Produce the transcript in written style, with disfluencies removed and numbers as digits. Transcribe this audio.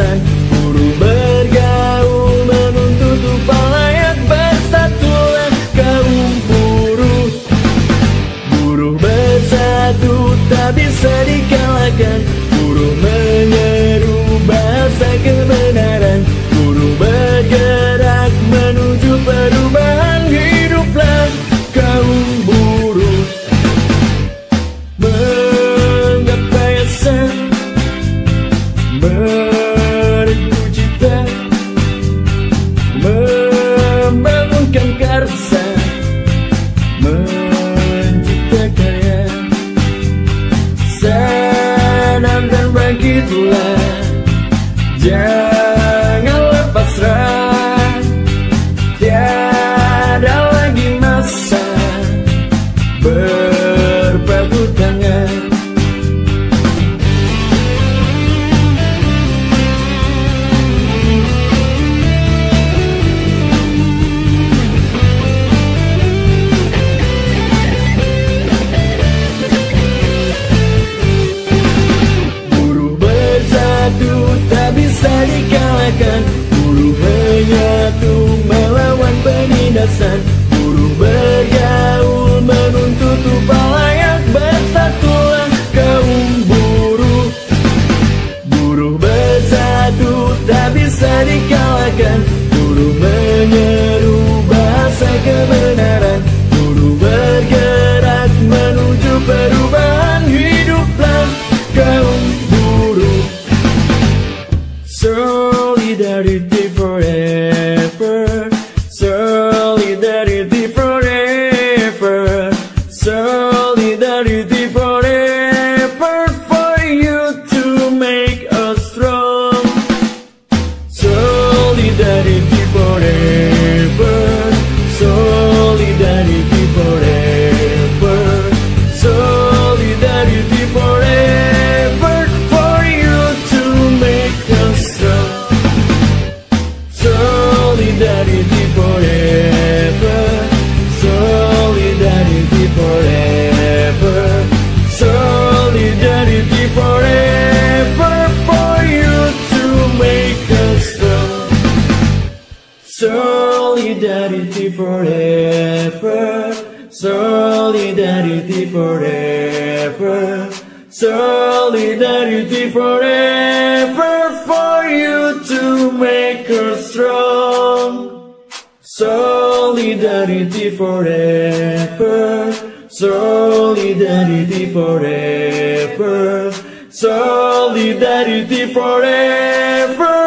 penindasan. Buruh bergaul menuntut upah layak, bersatulah kaum buruh. Buruh bersatu tak bisa dikalahkan. Buruh menyeru bahasa kebenaran. Buruh bergerak menuju perubahan. Hiduplah kaum buruh. Menggapai asa, merindu cita, membangunkan karsa, mencipta karya. Sadar dan bangkitlah, janganlah pasrah. Tiada lagi masa berpadu tangan. Buruh bersatu tak bisa dikalahkan. Buruh menyatu melawan penindasan. Buruh bergaul menuntut upah layak, bersatulah kaum buruh. Buruh bersatu tak bisa dikalahkan. Buruh menyeru bahasa kebenaran. Buruh bergerak menuju perubahan. Hiduplah kaum buruh. Solidarity forever, solidarity forever, solidarity forever, for you to make us strong. Solidarity forever, solidarity forever, solidarity forever, for you to make us strong. Solidarity forever, solidarity forever, solidarity forever, for you to make us strong. Solidarity forever, solidarity forever, solidarity forever, for you to make us strong. Solidarity forever, solidarity forever, solidarity forever.